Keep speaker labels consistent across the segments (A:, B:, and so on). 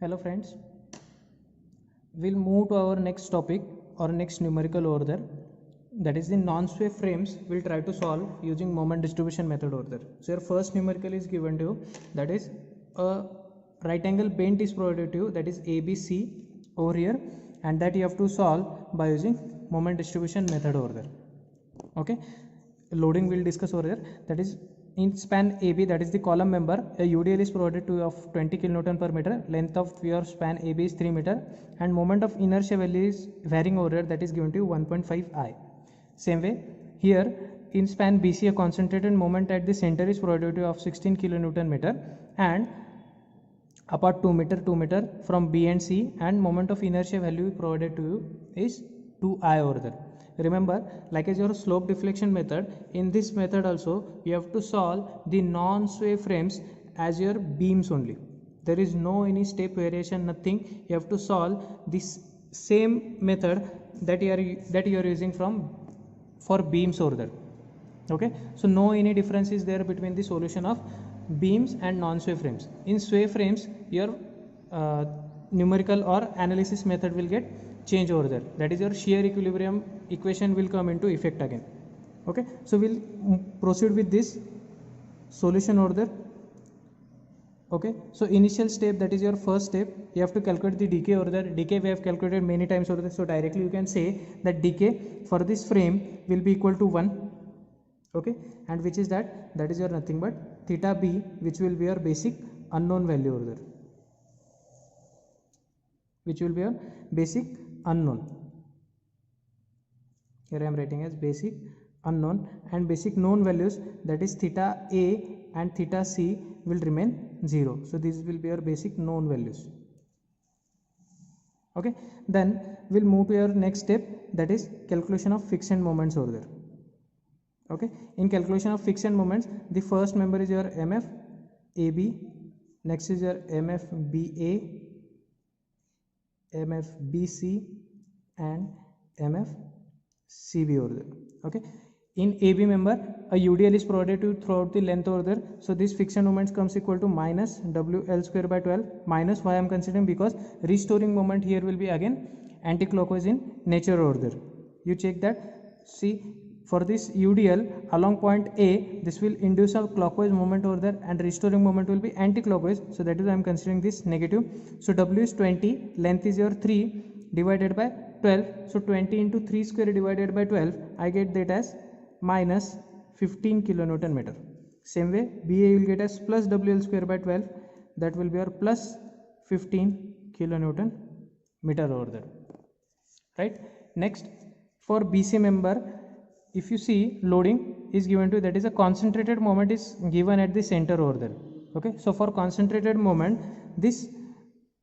A: Hello friends, we'll move to our next topic or next numerical order, that is the non-sway frames. We'll try to solve using moment distribution method order. So your first numerical is given to you, that is a right angle bent is provided to you, that is ABC over here, and that you have to solve by using moment distribution method order. Okay, loading we'll discuss over here. That is in span AB, that is the column member, a UDL is provided to of 20 kilonewton per meter, length of your span AB is 3 meter, and moment of inertia value is varying over here, that is given to you 1.5 I. Same way here in span BC, a concentrated moment at the center is provided to you of 16 kilonewton meter, and apart 2 meter from B and C, and moment of inertia value provided to you is 2I over there. Remember, like as your slope deflection method, in this method also you have to solve the non-sway frames as your beams only. There is no any step variation, nothing. You have to solve this same method that you are using for beams over there. Okay, so no any difference is there between the solution of beams and non-sway frames. In sway frames, your numerical or analysis method will get change over there, that is your shear equilibrium equation will come into effect again. Okay, so we'll proceed with this solution over there. Okay, so initial step, that is your first step, you have to calculate the decay over there. Decay we have calculated many times over there, so directly you can say that decay for this frame will be equal to 1. Okay, and which is that is your nothing but theta b, which will be your basic unknown value over there, which will be your basic unknown. Here I am writing as basic unknown, and basic known values, that is theta a and theta c will remain 0. So these will be your basic known values. Okay, then we'll move to your next step, that is calculation of fixed moments over there. Okay, in calculation of fixed moments, the first member is your MF AB, next is your MF BA, MF BC, and MF CB over there. Okay, in AB member, a UDL is provided to throughout the length over there. So this fixed moments comes equal to minus WL square by 12. Minus why I am considering, because restoring moment here will be again anti-clockwise in nature over there. You check that. See, for this UDL along point A, this will induce a clockwise moment over there, and restoring moment will be anti-clockwise. So that is why I am considering this negative. So W is 20, length is your 3 divided by 12. So 20 into 3 square divided by 12, I get that as minus 15 kilonewton meter. Same way BA will get as plus WL square by 12, that will be your plus 15 kilonewton meter over there. Right. Next, for BC member, if you see loading is given to, that is a concentrated moment is given at the center over there. Okay, so for concentrated moment, this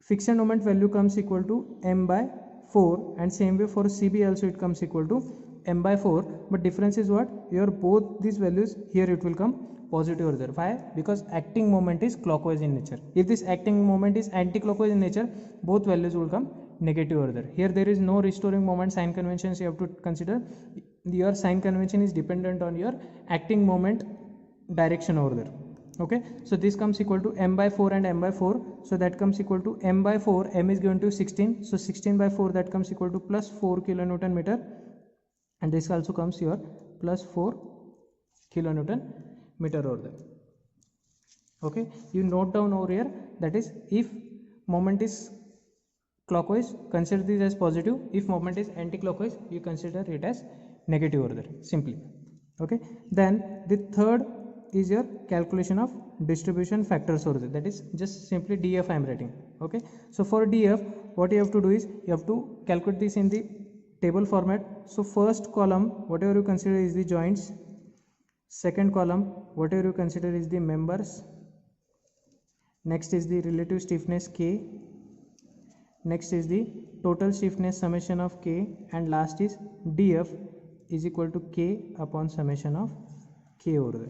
A: fixed moment value comes equal to m by 4, and same way for CB also it comes equal to m by 4, but difference is what, your both these values here it will come positive over there. Why? Because acting moment is clockwise in nature. If this acting moment is anti-clockwise in nature, both values will come negative over there. Here there is no restoring moment sign conventions you have to consider. Your sign convention is dependent on your acting moment direction over there. Okay, so this comes equal to m by 4 and m by 4, so that comes equal to m by 4, m is given to 16, so 16 by 4, that comes equal to plus 4 kilonewton meter, and this also comes your plus 4 kilonewton meter over there. Okay, you note down over here, that is if moment is clockwise, consider this as positive. If moment is anti-clockwise, you consider it as negative over there, simply. Okay, then the third is your calculation of distribution factors over there, that is just simply DF I am writing. Okay, so for DF, what you have to do is you have to calculate this in the table format. So first column, whatever you consider is the joints, second column, whatever you consider is the members, next is the relative stiffness K, next is the total stiffness summation of K, and last is DF is equal to K upon summation of K over there.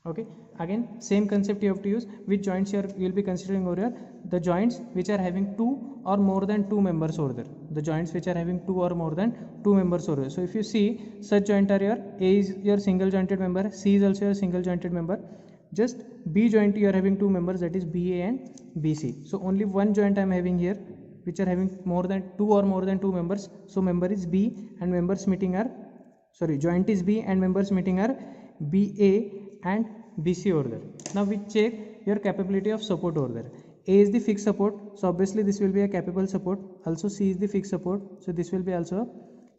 A: Okay, again same concept you have to use. Which joints here you will be considering over here? The joints which are having 2 or more than 2 members over there. The joints which are having 2 or more than 2 members over there. So if you see, such joint are your A is your single jointed member, C is also your single jointed member. Just B joint you are having two members, that is BA and BC. So only one joint I am having here which are having more than two members. So member is B and members meeting are, sorry, joint is B and members meeting are BA and BC over there. Now we check your capability of support over there. A is the fixed support, so obviously this will be a capable support. Also C is the fixed support, so this will be also a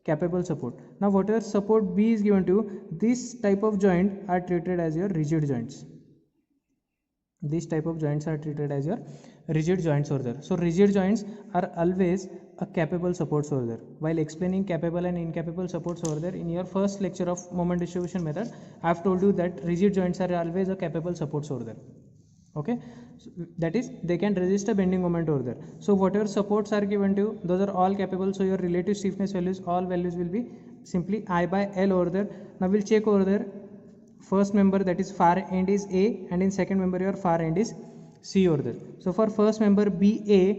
A: capable support. Now whatever support B is given to you, this type of joint are treated as your rigid joints. These type of joints are treated as your rigid joints over there. So rigid joints are always a capable supports over there. While explaining capable and incapable supports over there, in your first lecture of moment distribution method, I have told you that rigid joints are always a capable supports over there. Okay, so that is they can resist a bending moment over there. So whatever supports are given to you, those are all capable. So your relative stiffness values, all values will be simply I by L over there. Now we'll check over there. First member, that is far end, is A, and in second member your far end is C over there. So for first member BA,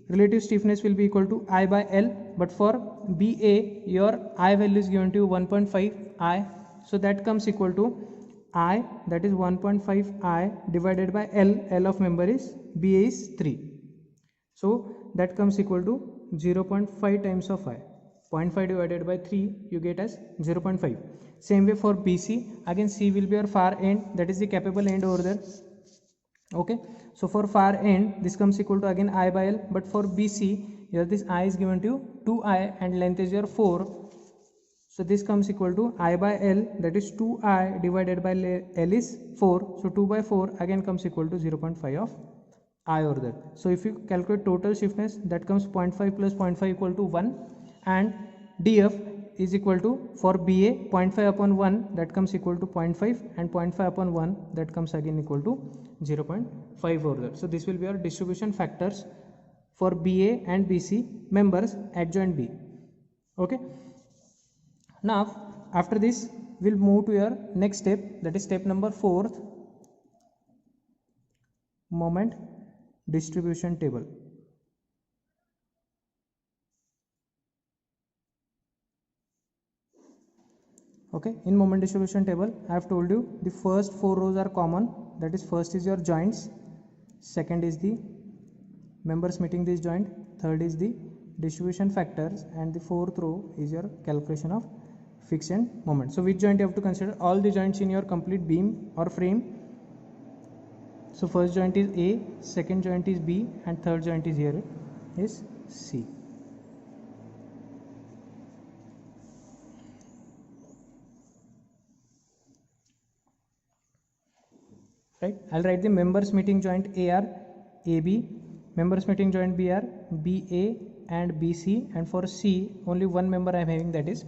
A: relative stiffness will be equal to I by L, but for BA your I value is given to you 1.5 I, so that comes equal to I, that is 1.5 I divided by L. L of member is BA is 3, so that comes equal to 0.5 times of I. 0.5 divided by 3 you get as 0.5. Same way for BC, again C will be your far end, that is the capable end over there. Okay, so for far end this comes equal to again I by L, but for BC here this I is given to you 2I and length is your 4, so this comes equal to I by L, that is 2I divided by L is 4, so 2 by 4 again comes equal to 0.5 of I over there. So if you calculate total stiffness, that comes 0.5 plus 0.5 equal to 1, and DF is equal to, for BA, 0.5 upon 1, that comes equal to 0.5, and 0.5 upon 1, that comes again equal to 0.5 over there. So this will be our distribution factors for BA and BC members adjoint B. Okay, now after this we'll move to your next step, that is step number 4, moment distribution table. Okay, in moment distribution table I have told you the first 4 rows are common, that is first is your joints, second is the members meeting this joint, third is the distribution factors, and the fourth row is your calculation of fixed end moment. So which joint you have to consider? All the joints in your complete beam or frame. So first joint is A, second joint is B, and third joint is here is C. Right, I'll write the members meeting joint AR, AB, members meeting joint BR, BA and BC, and for C only one member I am having, that is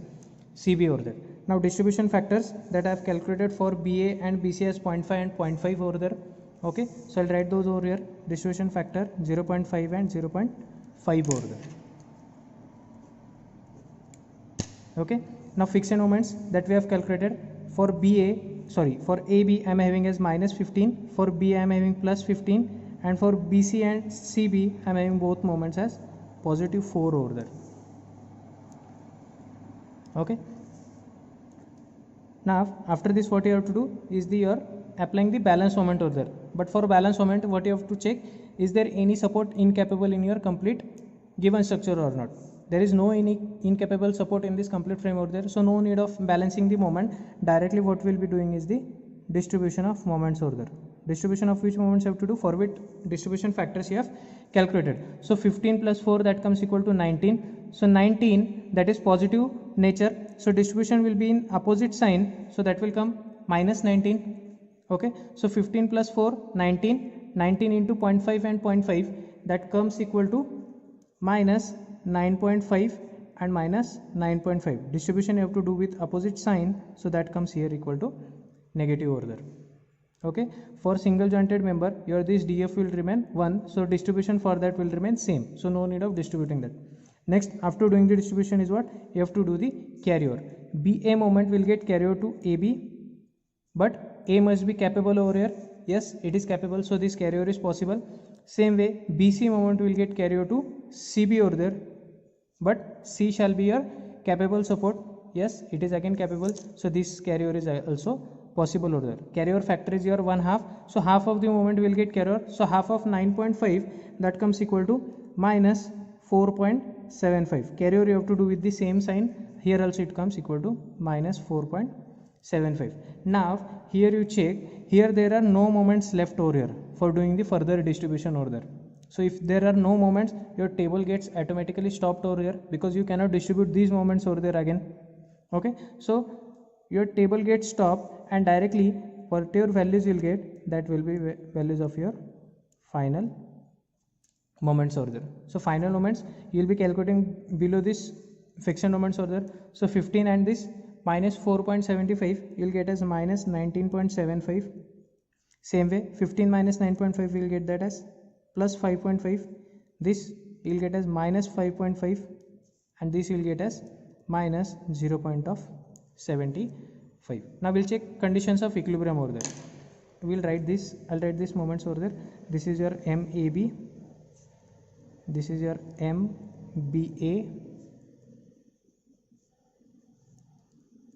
A: CB over there. Now distribution factors that I have calculated for BA and BC as 0.5 and 0.5 over there. Okay, so I'll write those over here. Distribution factor 0.5 and 0.5 over there. Okay, now fixed end moments that we have calculated for for AB I am having as minus 15, for B I am having plus 15, and for BC and CB I am having both moments as positive 4 over there. Okay, now after this what you have to do is you applying the balance moment over there. But for balance moment, what you have to check, is there any support incapable in your complete given structure or not? There is no any incapable support in this complete frame over there, so no need of balancing the moment. Directly what we will be doing is the distribution of moments over there. Distribution of which moments you have to do, for which distribution factors you have calculated. So 15 plus 4, that comes equal to 19. So 19, that is positive nature, so distribution will be in opposite sign, so that will come minus 19. Okay, so 15 plus 4, 19, 19 into 0.5 and 0.5, that comes equal to minus 9.5 and minus 9.5. Distribution you have to do with opposite sign, so that comes here equal to negative over there. Okay, for single jointed member your this DF will remain 1, so distribution for that will remain same, so no need of distributing that. Next, after doing the distribution is what you have to do, the carryover. BA moment will get carried to AB, but A must be capable over here. Yes, it is capable, so this carryover is possible. Same way BC moment will get carried to CB over there, but C shall be your capable support. Yes, it is again capable, so this carryover is also possible over there. Carry over factor is your 1/2, so half of the moment will get carry over, so half of 9.5, that comes equal to minus 4.75. Carry over you have to do with the same sign, here also it comes equal to minus 4.75. Now here you check, here there are no moments left over here for doing the further distribution over there. So if there are no moments, your table gets automatically stopped over here, because you cannot distribute these moments over there again. Okay, so your table gets stopped, and directly whatever values you'll get, that will be values of your final moments over there. So final moments you will be calculating below this friction moments over there. So 15 and this minus 4.75 you will get as minus 19.75. Same way 15 minus 9.5 we will get that as plus 5.5. This you will get as minus 5.5, and this you will get as minus 0.75. Now we'll check conditions of equilibrium over there. We'll write this, I'll write this moments over there. This is your MAB, this is your MBA,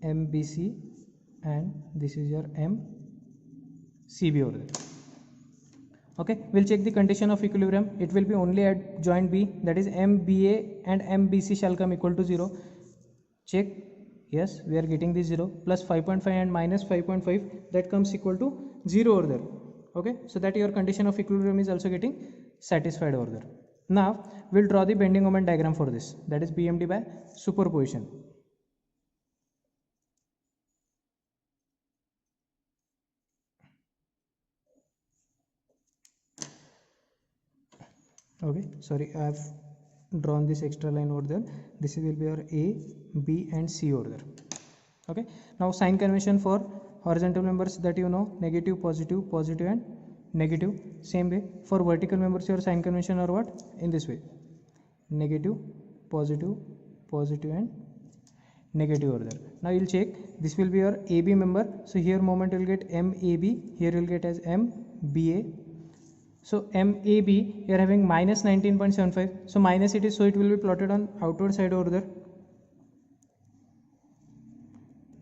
A: MBC, and this is your MCB over there. Okay, we'll check the condition of equilibrium. It will be only at joint B, that is MBA and MBC shall come equal to 0. Check, yes, we are getting this 0, plus 5.5 and minus 5.5, that comes equal to 0 over there. Okay, so that your condition of equilibrium is also getting satisfied over there. Now we'll draw the bending moment diagram for this, that is BMD by superposition. Okay, sorry, I have drawn this extra line over there. This will be your A, B and C over there. Okay, now sign convention for horizontal members, that you know, negative, positive, positive and negative. Same way for vertical members, your sign convention are what? In this way, negative, positive, positive and negative over there. Now you'll check, this will be your AB member, so here moment you will get MAB, here you will get as MBA. So MAB, you are having minus 19.75, so minus it is, so it will be plotted on outward side over there,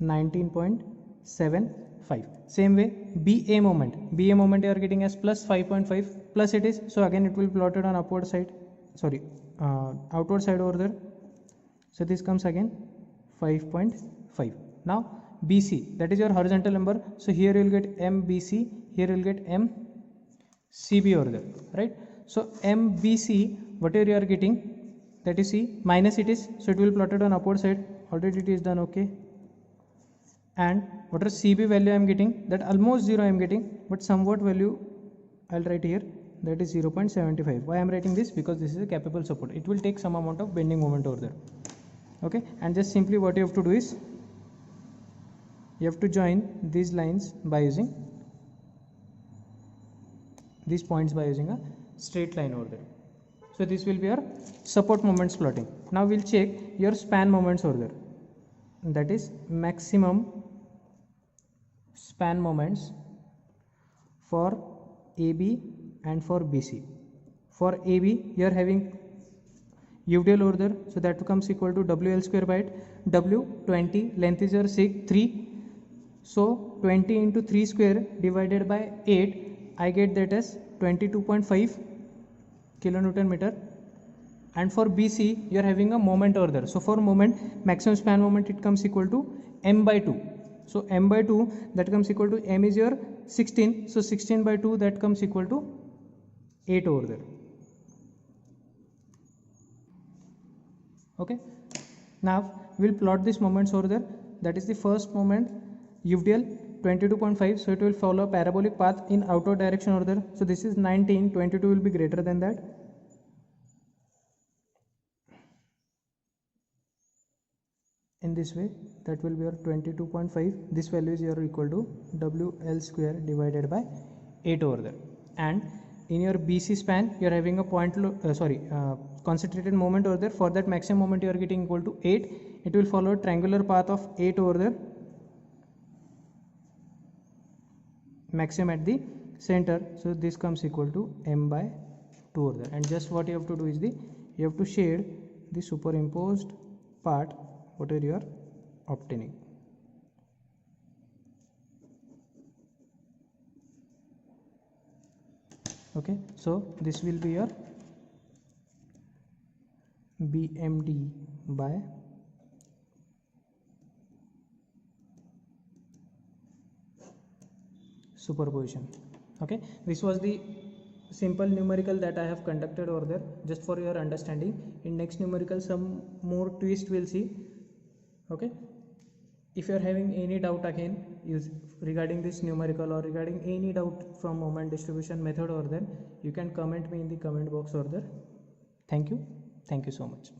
A: 19.75. Same way BA moment you are getting as plus 5.5, plus it is, so again it will be plotted on upward side, sorry, outward side over there, so this comes again 5.5. Now BC, that is your horizontal number, so here you will get MBC, here you will get MCB over there, right? So MBC, whatever you are getting, that is C, minus it is, so it will be plotted on upward side, already it is done. Okay, and what is CB value I am getting, that almost 0 I am getting, but somewhat value I'll write here, that is 0.75. Why I am writing this? Because this is a capable support, it will take some amount of bending moment over there. Okay, and just simply what you have to do is, you have to join these lines by using these points by using a straight line over there. So this will be your support moments plotting. Now we'll check your span moments over there, that is maximum span moments for AB and for BC. For AB you are having UDL over there, so that becomes equal to WL square by 8. W 20, length is your 3, so 20 into 3 square divided by 8, I get that as 22.5 kilonewton meter. And for BC you are having a moment over there, so for moment, maximum span moment, it comes equal to M by 2. So M by 2, that comes equal to, M is your 16, so 16 by 2, that comes equal to 8 over there. Okay, now we'll plot these moments over there. That is the first moment, UDL 22.5, so it will follow a parabolic path in outward direction over there. So this is 19, 22 will be greater than that. In this way, that will be your 22.5. This value is your equal to WL square divided by 8 over there. And in your BC span, you are having a concentrated moment over there. For that maximum moment, you are getting equal to 8. It will follow a triangular path of 8 over there. Maximum at the center, so this comes equal to M by 2 over there. And just what you have to do is, you have to shade the superimposed part whatever you are obtaining. Okay, so this will be your BMD by superposition. Okay, this was the simple numerical that I have conducted over there just for your understanding. In next numerical some more twist we'll see. Okay, if you are having any doubt again regarding this numerical or regarding any doubt from moment distribution method over there, you can comment me in the comment box over there. Thank you so much.